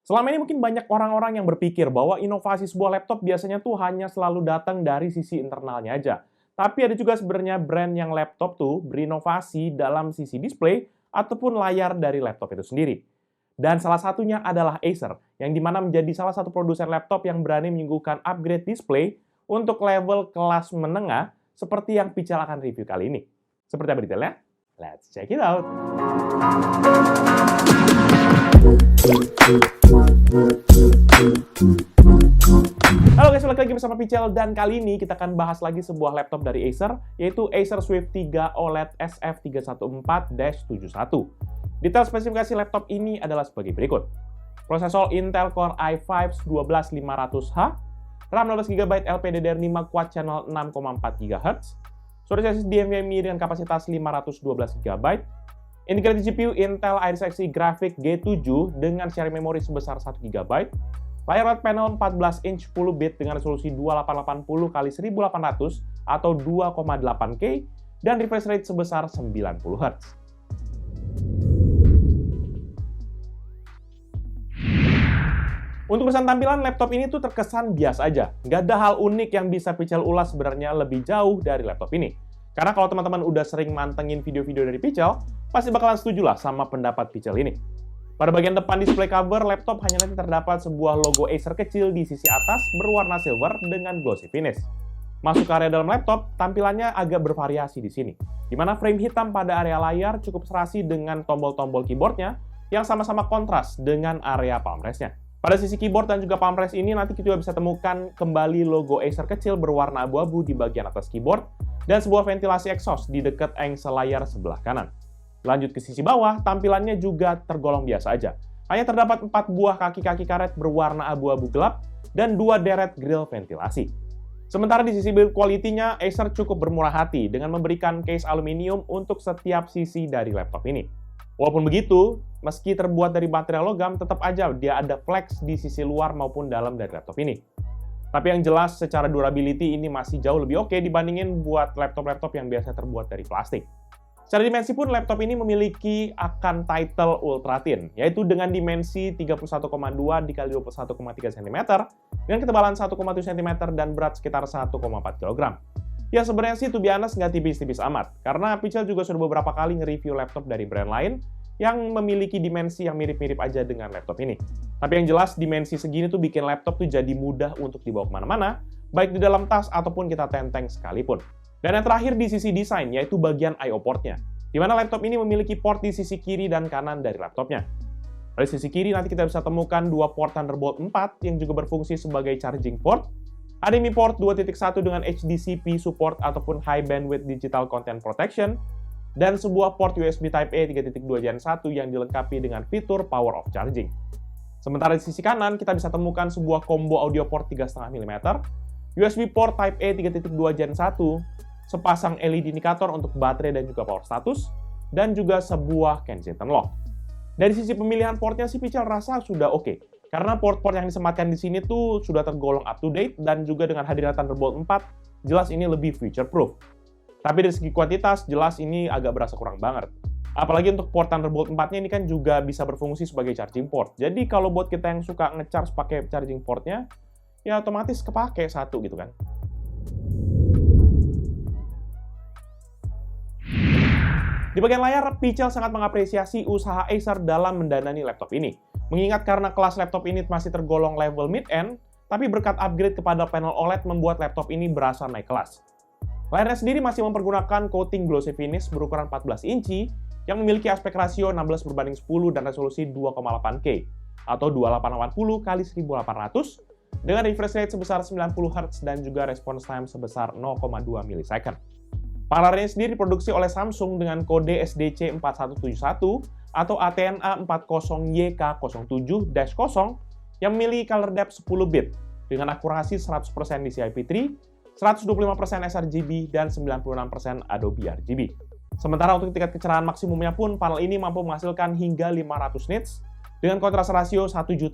Selama ini mungkin banyak orang-orang yang berpikir bahwa inovasi sebuah laptop biasanya tuh hanya selalu datang dari sisi internalnya aja. Tapi ada juga sebenarnya brand yang laptop tuh berinovasi dalam sisi display ataupun layar dari laptop itu sendiri. Dan salah satunya adalah Acer, yang dimana menjadi salah satu produsen laptop yang berani menyuguhkan upgrade display untuk level kelas menengah seperti yang Pichel akan review kali ini. Seperti apa detailnya? Let's check it out! Halo guys, balik lagi bersama Pichel dan kali ini kita akan bahas lagi sebuah laptop dari Acer, yaitu Acer Swift 3 OLED SF314-71. Detail spesifikasi laptop ini adalah sebagai berikut. Prosesor Intel Core i5 12500H, RAM 16GB LPDDR5 Quad Channel 6,4 GHz, storage SSD NVMe dengan kapasitas 512GB, integrated GPU Intel Iris Xe Graphics G7 dengan sharing memori sebesar 1GB, layar OLED panel 14 inch 10 bit dengan resolusi 2880x1800 atau 2,8K, dan refresh rate sebesar 90Hz. Untuk urusan tampilan, laptop ini tuh terkesan biasa aja. Nggak ada hal unik yang bisa Pichel ulas sebenarnya lebih jauh dari laptop ini. Karena kalau teman-teman udah sering mantengin video-video dari Pichel, pasti bakalan setuju lah sama pendapat Pichel ini. Pada bagian depan display cover laptop hanya nanti terdapat sebuah logo Acer kecil di sisi atas berwarna silver dengan glossy finish. Masuk ke area dalam laptop, tampilannya agak bervariasi di sini. Di mana frame hitam pada area layar cukup serasi dengan tombol-tombol keyboardnya yang sama-sama kontras dengan area palm rest-nya. Pada sisi keyboard dan juga palm rest ini nanti kita juga bisa temukan kembali logo Acer kecil berwarna abu-abu di bagian atas keyboard dan sebuah ventilasi exhaust di dekat engsel layar sebelah kanan. Lanjut ke sisi bawah, tampilannya juga tergolong biasa aja. Hanya terdapat 4 buah kaki-kaki karet berwarna abu-abu gelap dan 2 deret grill ventilasi. Sementara di sisi build quality-nya, Acer cukup bermurah hati dengan memberikan case aluminium untuk setiap sisi dari laptop ini. Walaupun begitu, meski terbuat dari baterai logam, tetap aja dia ada flex di sisi luar maupun dalam dari laptop ini. Tapi yang jelas, secara durability ini masih jauh lebih oke dibandingin buat laptop-laptop yang biasa terbuat dari plastik. Secara dimensi pun, laptop ini memiliki akan title ultra thin, yaitu dengan dimensi 31,2 x 21,3 cm, dengan ketebalan 1,7 cm dan berat sekitar 1,4 kg. Ya sebenarnya sih to be honest nggak tipis-tipis amat, karena Pichel juga sudah beberapa kali nge-review laptop dari brand lain yang memiliki dimensi yang mirip-mirip aja dengan laptop ini. Tapi yang jelas dimensi segini tuh bikin laptop tuh jadi mudah untuk dibawa kemana-mana, baik di dalam tas ataupun kita tenteng sekalipun. Dan yang terakhir di sisi desain, yaitu bagian I/O portnya, di mana laptop ini memiliki port di sisi kiri dan kanan dari laptopnya. Dari sisi kiri nanti kita bisa temukan 2 port Thunderbolt 4 yang juga berfungsi sebagai charging port, HDMI port 2.1 dengan HDCP support ataupun High Bandwidth Digital Content Protection, dan sebuah port USB Type-A 3.2 Gen 1 yang dilengkapi dengan fitur Power Off Charging. Sementara di sisi kanan, kita bisa temukan sebuah combo audio port 3,5 mm, USB port Type-A 3.2 Gen 1, sepasang LED indikator untuk baterai dan juga power status, dan juga sebuah Kensington lock. Dari sisi pemilihan portnya sih Pichel rasa sudah oke. Karena port-port yang disematkan di sini tuh sudah tergolong up to date dan juga dengan hadirnya Thunderbolt 4, jelas ini lebih future proof. Tapi dari segi kuantitas, jelas ini agak berasa kurang banget. Apalagi untuk port Thunderbolt 4-nya ini kan juga bisa berfungsi sebagai charging port. Jadi kalau buat kita yang suka nge-charge pakai charging portnya, ya otomatis kepake satu gitu kan. Di bagian layar, Pichel sangat mengapresiasi usaha Acer dalam mendanani laptop ini. Mengingat karena kelas laptop ini masih tergolong level mid-end, tapi berkat upgrade kepada panel OLED membuat laptop ini berasa naik kelas. Layarnya sendiri masih mempergunakan coating glossy finish berukuran 14 inci yang memiliki aspek rasio 16:10 dan resolusi 2,8K atau 2880x1800 dengan refresh rate sebesar 90Hz dan juga response time sebesar 0,2 millisecond. Paralelnya sendiri diproduksi oleh Samsung dengan kode SDC 4171 atau ATNA 40YK07-0 yang memiliki color depth 10 bit dengan akurasi 100% DCI-P3, 125% sRGB, dan 96% Adobe RGB. Sementara untuk tingkat kecerahan maksimumnya pun, panel ini mampu menghasilkan hingga 500 nits dengan kontras rasio 1.000/1.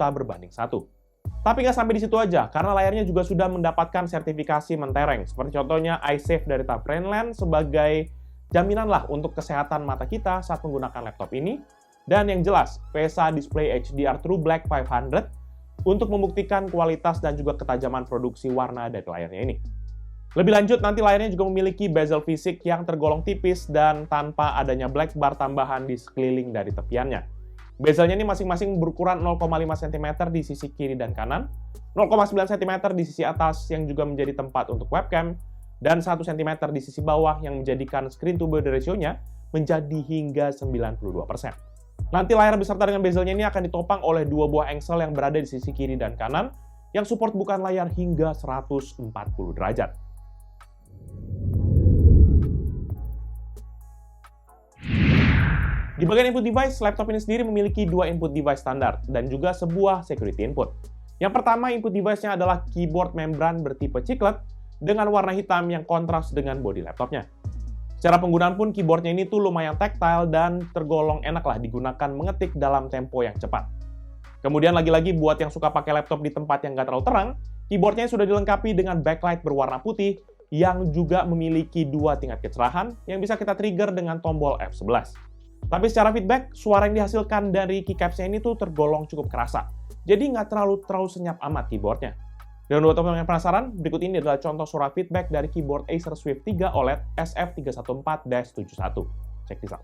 Tapi nggak sampai di situ aja, karena layarnya juga sudah mendapatkan sertifikasi mentereng, seperti contohnya iSafe dari Tamfrainland sebagai jaminan lah untuk kesehatan mata kita saat menggunakan laptop ini, Dan yang jelas, VESA Display HDR True Black 500 untuk membuktikan kualitas dan juga ketajaman produksi warna dari layarnya ini. Lebih lanjut, nanti layarnya juga memiliki bezel fisik yang tergolong tipis dan tanpa adanya black bar tambahan di sekeliling dari tepiannya. Bezelnya ini masing-masing berukuran 0,5 cm di sisi kiri dan kanan, 0,9 cm di sisi atas yang juga menjadi tempat untuk webcam, dan 1 cm di sisi bawah yang menjadikan screen to body ratio-nya menjadi hingga 92%. Nanti layar beserta dengan bezelnya ini akan ditopang oleh 2 buah engsel yang berada di sisi kiri dan kanan, yang support bukan layar hingga 140 derajat. Di bagian input device, laptop ini sendiri memiliki 2 input device standar dan juga sebuah security input. Yang pertama, input device-nya adalah keyboard membran bertipe chiclet dengan warna hitam yang kontras dengan bodi laptopnya. Secara penggunaan pun keyboardnya ini tuh lumayan tactile dan tergolong enak lah digunakan mengetik dalam tempo yang cepat. Kemudian lagi-lagi buat yang suka pakai laptop di tempat yang nggak terlalu terang, keyboardnya sudah dilengkapi dengan backlight berwarna putih yang juga memiliki 2 tingkat kecerahan yang bisa kita trigger dengan tombol F11. Tapi secara feedback, suara yang dihasilkan dari keycaps-nya ini tuh tergolong cukup kerasa. Jadi nggak terlalu senyap amat keyboardnya. Dan buat teman-teman yang penasaran, berikut ini adalah contoh suara feedback dari keyboard Acer Swift 3 OLED SF314-71. Check this out.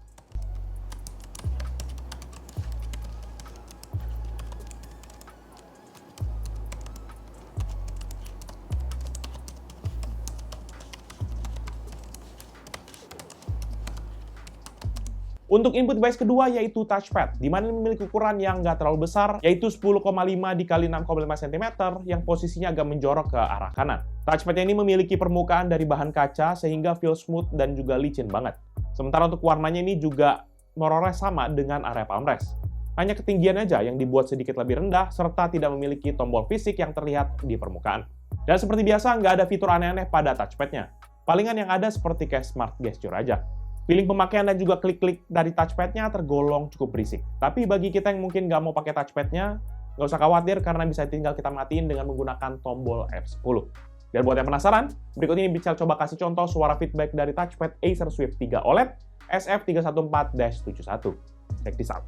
Untuk input device kedua yaitu touchpad, di mana memiliki ukuran yang nggak terlalu besar, yaitu 10,5 x 6,5 cm yang posisinya agak menjorok ke arah kanan. Touchpad ini memiliki permukaan dari bahan kaca sehingga feel smooth dan juga licin banget. Sementara untuk warnanya ini juga meroreh sama dengan area palm rest. Hanya ketinggian aja yang dibuat sedikit lebih rendah serta tidak memiliki tombol fisik yang terlihat di permukaan. Dan seperti biasa, nggak ada fitur aneh-aneh pada touchpad-nya. Palingan yang ada seperti kayak smart gesture aja. Feeling pemakaian dan juga klik-klik dari touchpad-nya tergolong cukup berisik. Tapi bagi kita yang mungkin nggak mau pakai touchpad-nya, nggak usah khawatir karena bisa tinggal kita matiin dengan menggunakan tombol F10. Dan buat yang penasaran, berikut ini bisa coba kasih contoh suara feedback dari touchpad Acer Swift 3 OLED SF314-71. Check this out.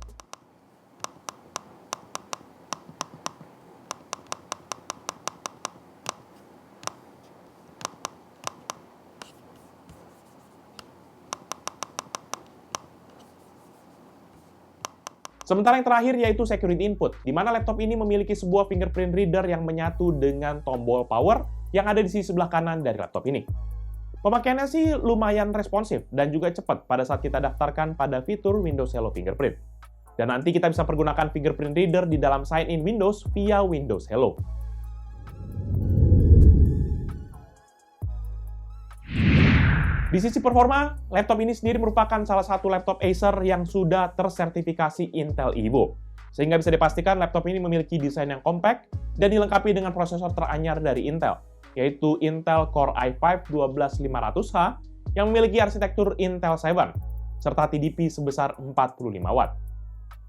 Sementara yang terakhir yaitu security input, di mana laptop ini memiliki sebuah fingerprint reader yang menyatu dengan tombol power yang ada di sisi sebelah kanan dari laptop ini. Pemakaiannya sih lumayan responsif dan juga cepat pada saat kita daftarkan pada fitur Windows Hello Fingerprint. Dan nanti kita bisa pergunakan fingerprint reader di dalam sign-in Windows via Windows Hello. Di sisi performa, laptop ini sendiri merupakan salah satu laptop Acer yang sudah tersertifikasi Intel Evo. Sehingga bisa dipastikan laptop ini memiliki desain yang compact dan dilengkapi dengan prosesor teranyar dari Intel, yaitu Intel Core i5-12500H yang memiliki arsitektur Intel 7, serta TDP sebesar 45 Watt.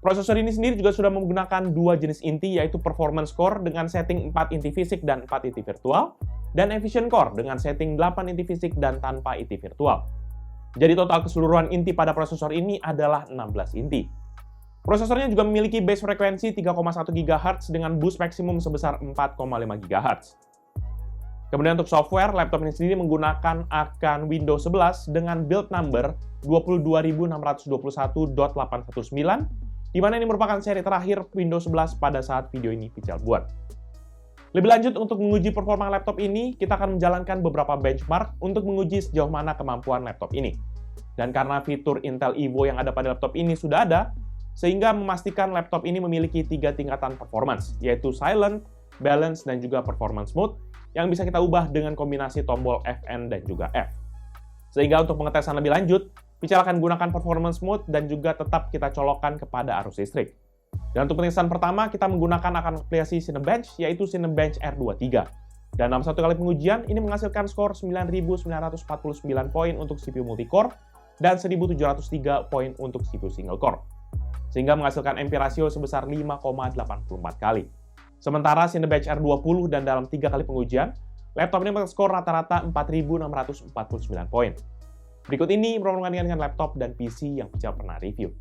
Prosesor ini sendiri juga sudah menggunakan 2 jenis inti, yaitu Performance Core dengan setting 4 inti fisik dan 4 inti virtual, dan Efficient Core dengan setting 8 inti fisik dan tanpa inti virtual. Jadi total keseluruhan inti pada prosesor ini adalah 16 inti. Prosesornya juga memiliki base frekuensi 3,1 GHz dengan boost maksimum sebesar 4,5 GHz. Kemudian untuk software, laptop ini sendiri menggunakan akan Windows 11 dengan build number 22621.819, di mana ini merupakan seri terakhir Windows 11 pada saat video ini Pichal buat. Lebih lanjut, untuk menguji performa laptop ini, kita akan menjalankan beberapa benchmark untuk menguji sejauh mana kemampuan laptop ini. Dan karena fitur Intel Evo yang ada pada laptop ini sudah ada, sehingga memastikan laptop ini memiliki 3 tingkatan performance, yaitu Silent, Balance, dan juga Performance Mode, yang bisa kita ubah dengan kombinasi tombol Fn dan juga F. Sehingga untuk pengetesan lebih lanjut, Pichal akan gunakan Performance Mode dan juga tetap kita colokkan kepada arus listrik. Dan untuk pengetesan pertama, kita menggunakan akan aplikasi Cinebench, yaitu Cinebench R23. Dan dalam satu kali pengujian, ini menghasilkan skor 9.949 poin untuk CPU multicore dan 1.703 poin untuk CPU single core. Sehingga menghasilkan MP rasio sebesar 5,84 kali. Sementara Cinebench R20 dan dalam 3 kali pengujian, laptop ini skor rata-rata 4.649 poin. Berikut ini perbandingan dengan laptop dan PC yang Pichal pernah review.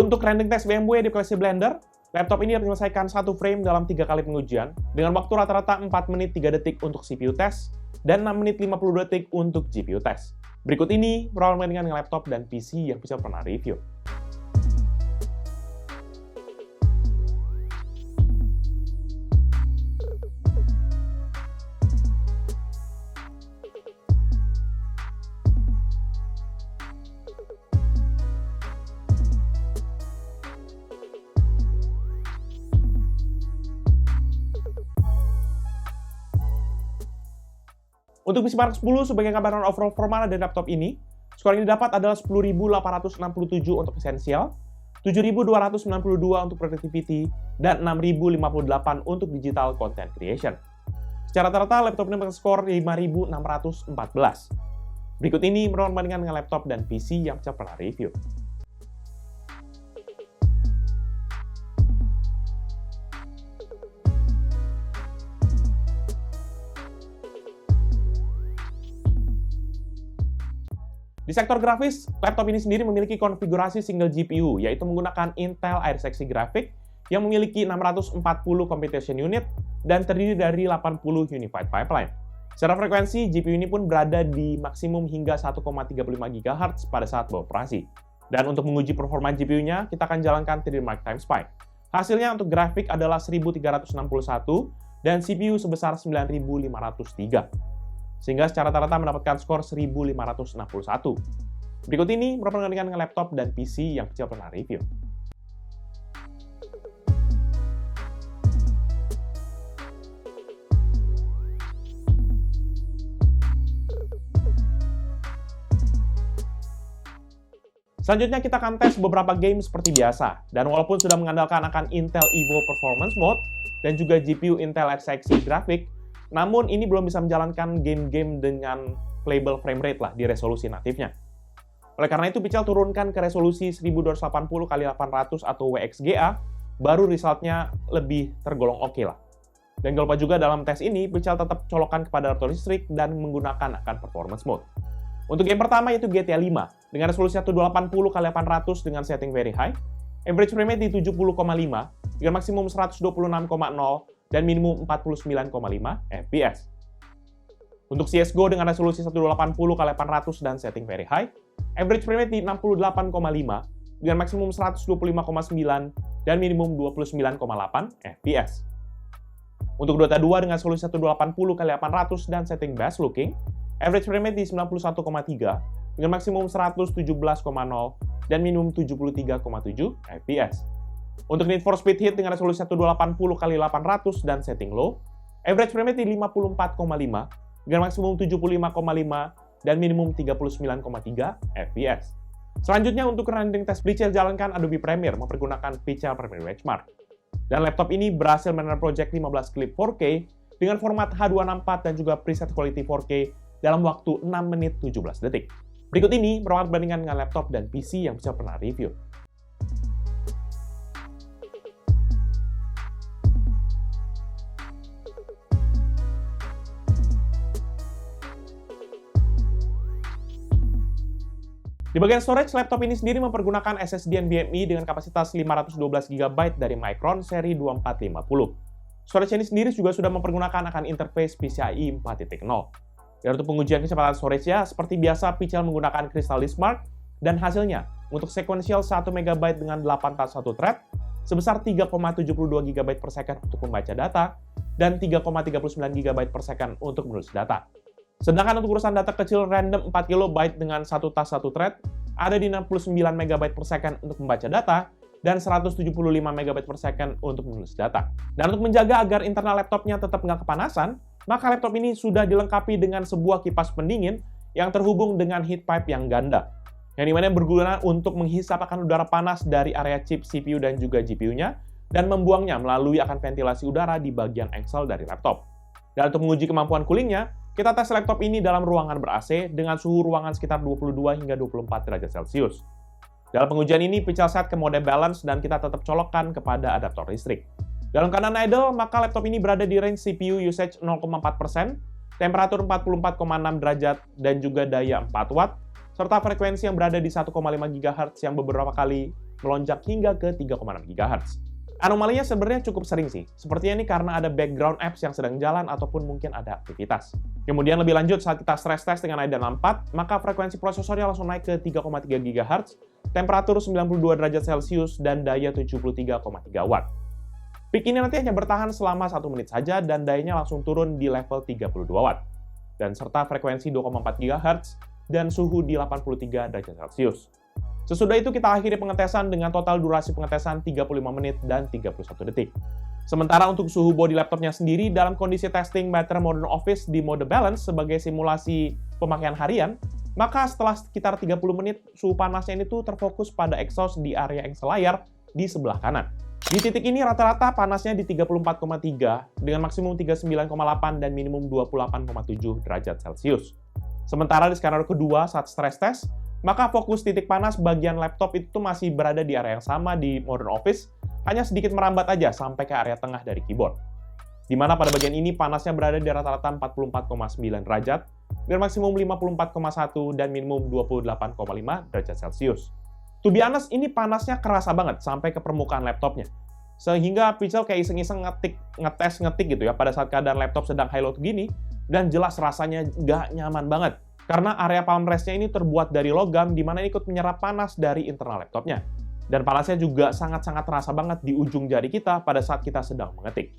Untuk rendering test BMW di aplikasi Blender, laptop ini menyelesaikan 1 frame dalam 3 kali pengujian dengan waktu rata-rata 4 menit 3 detik untuk CPU test dan 6 menit 50 detik untuk GPU test. Berikut ini perbandingan dengan laptop dan PC yang bisa pernah review. Untuk PC Mark 10 sebagai gambaran overall performa dari laptop ini, skor yang didapat adalah 10.867 untuk esensial, 7.292 untuk productivity, dan 6.058 untuk digital content creation. Secara rata-rata, laptop ini skor 5.614. Berikut ini perbandingan dengan laptop dan PC yang saya pernah review. Di sektor grafis, laptop ini sendiri memiliki konfigurasi single GPU, yaitu menggunakan Intel Iris Xe Graphics yang memiliki 640 computation unit dan terdiri dari 80 unified pipeline. Secara frekuensi, GPU ini pun berada di maksimum hingga 1,35 GHz pada saat beroperasi. Dan untuk menguji performa GPU-nya, kita akan jalankan 3D Mark Time Spy. Hasilnya untuk grafik adalah 1361 dan CPU sebesar 9503. Sehingga secara rata-rata mendapatkan skor 1561. Berikut ini perbandingan dengan laptop dan PC yang saya pernah review. Selanjutnya kita akan tes beberapa game seperti biasa. Dan walaupun sudah mengandalkan akan Intel Evo Performance Mode dan juga GPU Intel Iris Xe Graphics, namun ini belum bisa menjalankan game-game dengan playable frame rate lah di resolusi natifnya. Oleh karena itu, Pichel turunkan ke resolusi 1280x800 atau WXGA, baru resultnya lebih tergolong oke lah. Dan jangan lupa juga dalam tes ini, Pichel tetap colokkan kepada auto listrik dan menggunakan akan performance mode. Untuk game pertama yaitu GTA 5, dengan resolusi 1280x800 dengan setting very high, average frame rate di 70,5, dengan maksimum 126,0, dan minimum 49,5 FPS. Untuk CSGO dengan resolusi 1080x800 dan setting very high, average frame rate di 68,5 dengan maksimum 125,9 dan minimum 29,8 FPS. Untuk Dota 2 dengan resolusi 1080x800 dan setting best looking, average frame rate di 91,3 dengan maksimum 117,0 dan minimum 73,7 FPS. Untuk Need for Speed Heat dengan resolusi 1080x800 dan setting low, average frame rate di 54,5 dengan maksimum 75,5 dan minimum 39,3 FPS. Selanjutnya untuk rendering test, Pichel jalankan Adobe Premiere mempergunakan Pichel Premiere Benchmark. Dan laptop ini berhasil menerima project 15 klip 4K dengan format H264 dan juga preset quality 4K dalam waktu 6 menit 17 detik. Berikut ini perbandingan dengan laptop dan PC yang bisa pernah review. Di bagian storage, laptop ini sendiri mempergunakan SSD NVMe dengan kapasitas 512 GB dari Micron seri 2450. Storage ini sendiri juga sudah mempergunakan akan interface PCIe 4.0. Dan untuk pengujian kecepatan storage-nya, seperti biasa, Pichel menggunakan Crystal Disk Mark, dan hasilnya, untuk sequential 1 MB dengan 8 tas 1 thread, sebesar 3,72 GB per second untuk membaca data, dan 3,39 GB per second untuk menulis data. Sedangkan untuk urusan data kecil random 4 KB dengan 1 tas 1 thread, ada di 69 MB per second untuk membaca data, dan 175 MB per second untuk menulis data. Dan untuk menjaga agar internal laptopnya tetap nggak kepanasan, maka laptop ini sudah dilengkapi dengan sebuah kipas pendingin yang terhubung dengan heat pipe yang ganda, yang dimana berguna untuk menghisap akan udara panas dari area chip CPU dan juga GPU-nya, dan membuangnya melalui akan ventilasi udara di bagian engsel dari laptop. Dan untuk menguji kemampuan coolingnya, kita tes laptop ini dalam ruangan ber-AC dengan suhu ruangan sekitar 22 hingga 24 derajat Celcius. Dalam pengujian ini, Pichel set ke mode balance dan kita tetap colokkan kepada adaptor listrik. Dalam keadaan idle, maka laptop ini berada di range CPU usage 0,4%, temperatur 44,6 derajat, dan juga daya 4 watt, serta frekuensi yang berada di 1,5 GHz yang beberapa kali melonjak hingga ke 3,6 GHz. Anomalinya sebenarnya cukup sering sih, sepertinya ini karena ada background apps yang sedang jalan ataupun mungkin ada aktivitas. Kemudian lebih lanjut saat kita stress test dengan Adreno 4, maka frekuensi prosesornya langsung naik ke 3,3 GHz, temperatur 92 derajat Celcius, dan daya 73,3 Watt. Peak ini nanti hanya bertahan selama 1 menit saja dan dayanya langsung turun di level 32 Watt. Dan serta frekuensi 2,4 GHz dan suhu di 83 derajat Celcius. Sesudah itu kita akhiri pengetesan dengan total durasi pengetesan 35 menit dan 31 detik. Sementara untuk suhu bodi laptopnya sendiri dalam kondisi testing Matter Modern Office di mode balance sebagai simulasi pemakaian harian, maka setelah sekitar 30 menit suhu panasnya ini tuh terfokus pada exhaust di area yang selayar di sebelah kanan. Di titik ini rata-rata panasnya di 34,3 dengan maksimum 39,8 dan minimum 28,7 derajat Celcius. Sementara di skenario kedua saat stress test, maka fokus titik panas bagian laptop itu masih berada di area yang sama di Modern Office, hanya sedikit merambat aja sampai ke area tengah dari keyboard. Di mana pada bagian ini panasnya berada di rata-rata 44,9 derajat, dengan maksimum 54,1 dan minimum 28,5 derajat Celcius. To be honest, ini panasnya kerasa banget sampai ke permukaan laptopnya. Sehingga Pichel kayak iseng-iseng ngetes gitu ya pada saat keadaan laptop sedang high load gini, dan jelas rasanya nggak nyaman banget. Karena area palm rest-nya ini terbuat dari logam, di mana ikut menyerap panas dari internal laptopnya. Dan panasnya juga sangat-sangat terasa banget di ujung jari kita pada saat kita sedang mengetik.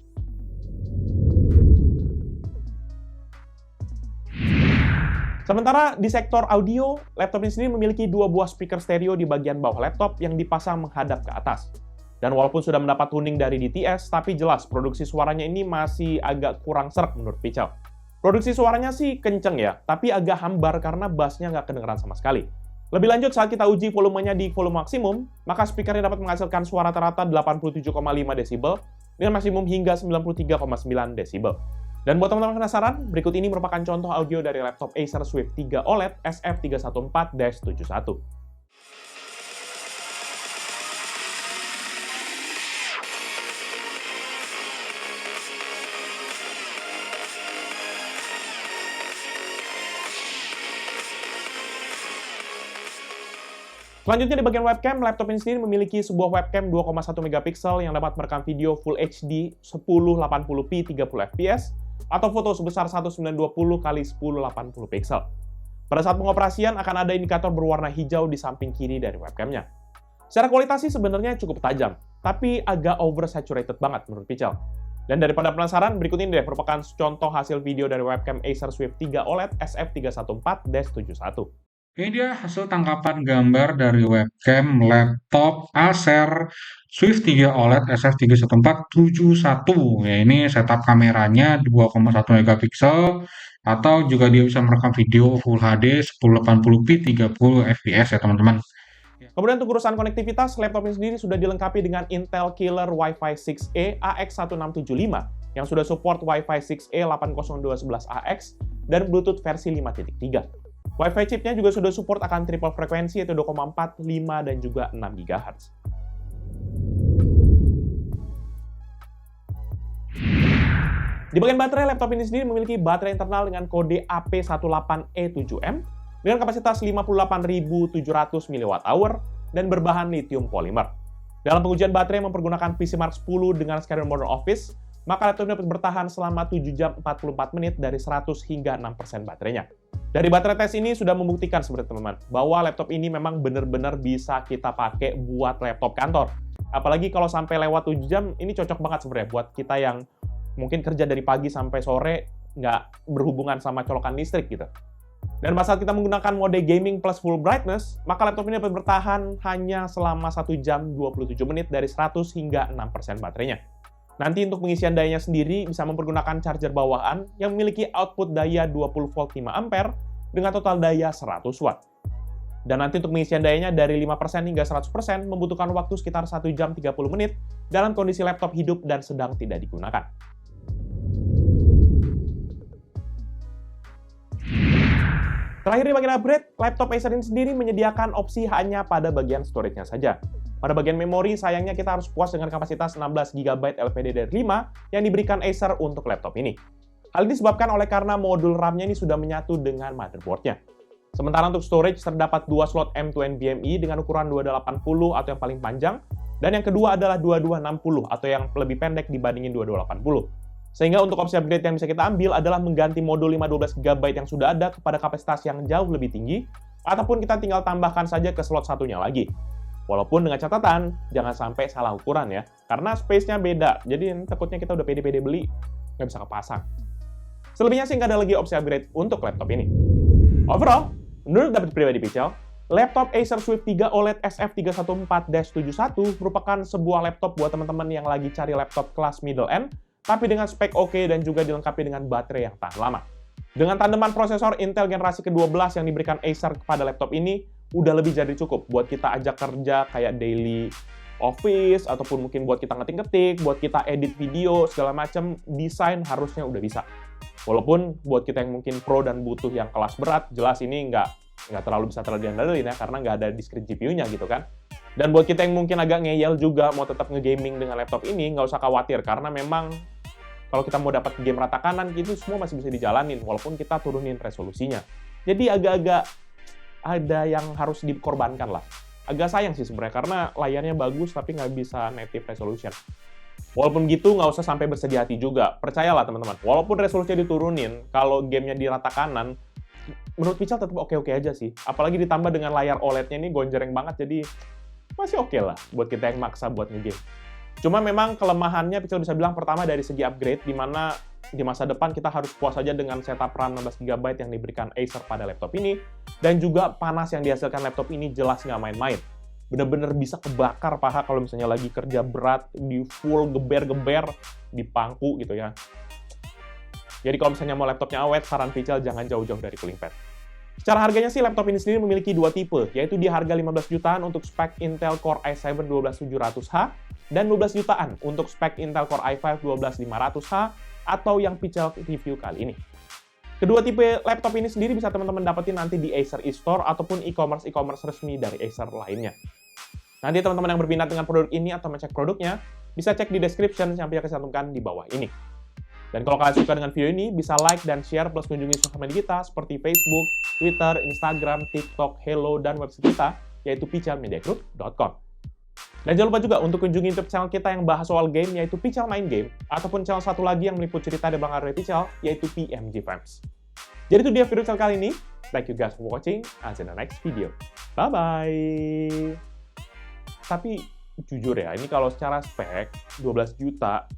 Sementara di sektor audio, laptop ini sendiri memiliki 2 buah speaker stereo di bagian bawah laptop yang dipasang menghadap ke atas. Dan walaupun sudah mendapat tuning dari DTS, tapi jelas produksi suaranya ini masih agak kurang sreg menurut Pichel. Produksi suaranya sih kenceng ya, tapi agak hambar karena bassnya nggak kedengeran sama sekali. Lebih lanjut, saat kita uji volumenya di volume maksimum, maka speakernya dapat menghasilkan suara rata-rata 87,5 desibel dengan maksimum hingga 93,9 desibel. Dan buat teman-teman penasaran, berikut ini merupakan contoh audio dari laptop Acer Swift 3 OLED SF314-71. Selanjutnya di bagian webcam, laptop ini sendiri memiliki sebuah webcam 2,1 megapiksel yang dapat merekam video Full HD 1080p 30 fps atau foto sebesar 1920x1080 pixel. Pada saat pengoperasian akan ada indikator berwarna hijau di samping kiri dari webcamnya. Secara kualitas sih sebenarnya cukup tajam, tapi agak oversaturated banget menurut Pichel. Dan daripada penasaran, berikut ini deh merupakan contoh hasil video dari webcam Acer Swift 3 OLED SF314-71. Ini dia hasil tangkapan gambar dari webcam laptop Acer Swift 3 OLED SF314-71. Ya, ini setup kameranya 2,1 megapiksel atau juga dia bisa merekam video Full HD 1080p 30 fps ya teman-teman. Kemudian untuk urusan konektivitas, laptop ini sendiri sudah dilengkapi dengan Intel Killer Wi-Fi 6E AX1675 yang sudah support Wi-Fi 6E 802.11ax dan Bluetooth versi 5.3. Wi-Fi chipnya juga sudah support akan triple frekuensi yaitu 2,4, 5, dan juga 6 GHz. Di bagian baterai, laptop ini sendiri memiliki baterai internal dengan kode AP18E7M dengan kapasitas 58.700 mAh dan berbahan lithium polymer. Dalam pengujian baterai mempergunakan PC Mark 10 dengan skenario Modern Office, maka laptop ini dapat bertahan selama 7 jam 44 menit dari 100 hingga 6% baterainya. Dari baterai tes ini sudah membuktikan sebenarnya teman-teman, bahwa laptop ini memang benar-benar bisa kita pakai buat laptop kantor. Apalagi kalau sampai lewat 7 jam, ini cocok banget sebenarnya buat kita yang mungkin kerja dari pagi sampai sore, nggak berhubungan sama colokan listrik gitu. Dan pada saat kita menggunakan mode gaming plus full brightness, maka laptop ini dapat bertahan hanya selama 1 jam 27 menit dari 100 hingga 6% baterainya. Nanti untuk pengisian dayanya sendiri bisa mempergunakan charger bawaan yang memiliki output daya 20 volt 5 ampere dengan total daya 100 watt. Dan nanti untuk pengisian dayanya dari 5% hingga 100% membutuhkan waktu sekitar 1 jam 30 menit dalam kondisi laptop hidup dan sedang tidak digunakan. Terakhir di bagian upgrade, laptop Acer ini sendiri menyediakan opsi hanya pada bagian storage-nya saja. Pada bagian memori, sayangnya kita harus puas dengan kapasitas 16 GB LPDDR5 yang diberikan Acer untuk laptop ini. Hal ini disebabkan oleh karena modul RAM-nya ini sudah menyatu dengan motherboard-nya. Sementara untuk storage terdapat 2 slot M2 NVMe dengan ukuran 2280 atau yang paling panjang, dan yang kedua adalah 2260 atau yang lebih pendek dibandingin 2280. Sehingga untuk opsi upgrade yang bisa kita ambil adalah mengganti modul 512GB yang sudah ada kepada kapasitas yang jauh lebih tinggi, ataupun kita tinggal tambahkan saja ke slot satunya lagi. Walaupun dengan catatan, jangan sampai salah ukuran ya, karena space-nya beda, jadi takutnya kita udah pede-pede beli, nggak bisa kepasang. Selebihnya sih nggak ada lagi opsi upgrade untuk laptop ini. Overall, menurut dapat pribadi Pichel, laptop Acer Swift 3 OLED SF314-71 merupakan sebuah laptop buat teman-teman yang lagi cari laptop kelas middle end, tapi dengan spek oke dan juga dilengkapi dengan baterai yang tahan lama. Dengan tandeman prosesor Intel generasi ke-12 yang diberikan Acer kepada laptop ini, udah lebih jadi cukup buat kita ajak kerja kayak daily office, ataupun mungkin buat kita ngetik-ngetik, buat kita edit video, segala macam, desain harusnya udah bisa. Walaupun buat kita yang mungkin pro dan butuh yang kelas berat, jelas ini nggak terlalu bisa terlalu diandelin ya, karena nggak ada discrete GPU-nya gitu kan. Dan buat kita yang mungkin agak ngeyel juga mau tetap nge-gaming dengan laptop ini, nggak usah khawatir, karena memang kalau kita mau dapat game rata kanan, itu semua masih bisa dijalanin, walaupun kita turunin resolusinya. Jadi agak-agak ada yang harus dikorbankan lah. Agak sayang sih sebenarnya, karena layarnya bagus tapi nggak bisa native resolution. Walaupun gitu, nggak usah sampai bersedih hati juga. Percayalah teman-teman, walaupun resolusinya diturunin, kalau gamenya di rata kanan, menurut Pichel tetap oke-oke aja sih. Apalagi ditambah dengan layar OLED-nya ini gonjreng banget, jadi masih oke lah buat kita yang maksa buat nge-game. Cuma memang kelemahannya Pichel bisa bilang pertama dari segi upgrade, di mana di masa depan kita harus puas saja dengan setup RAM 16GB yang diberikan Acer pada laptop ini, dan juga panas yang dihasilkan laptop ini jelas nggak main-main. Bener-bener bisa kebakar paha kalau misalnya lagi kerja berat, di full geber-geber, di pangku gitu ya. Jadi kalau misalnya mau laptopnya awet, saran Pichel jangan jauh-jauh dari cooling pad. Secara harganya sih, laptop ini sendiri memiliki dua tipe, yaitu di harga 15 jutaan untuk spek Intel Core i7 12700H, dan 12 jutaan untuk spek Intel Core i5 12500H, atau yang Pichel review kali ini. Kedua tipe laptop ini sendiri bisa teman-teman dapetin nanti di Acer eStore ataupun e-commerce resmi dari Acer lainnya. Nanti teman-teman yang berminat dengan produk ini atau mengecek produknya, bisa cek di description yang Pichel cantumkan di bawah ini. Dan kalau kalian suka dengan video ini, bisa like dan share plus kunjungi sosial media kita seperti Facebook, Twitter, Instagram, TikTok, Hello, dan website kita, yaitu pichelmediagroup.com. Dan jangan lupa juga untuk kunjungi YouTube channel kita yang bahas soal game, yaitu Pichel Main Game, ataupun channel satu lagi yang meliput cerita di belakang dari Pichel, yaitu PMG Frames. Jadi itu dia video channel kali ini. Thank you guys for watching. I'll see you in the next video. Bye-bye! Tapi, jujur ya, ini kalau secara spek, 12 juta,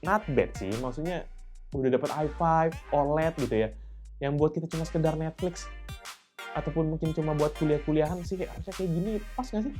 not bad sih. Maksudnya, udah dapat i5, OLED gitu ya, yang buat kita cuma sekedar Netflix, ataupun mungkin cuma buat kuliah-kuliahan sih, harusnya kayak gini, pas nggak sih?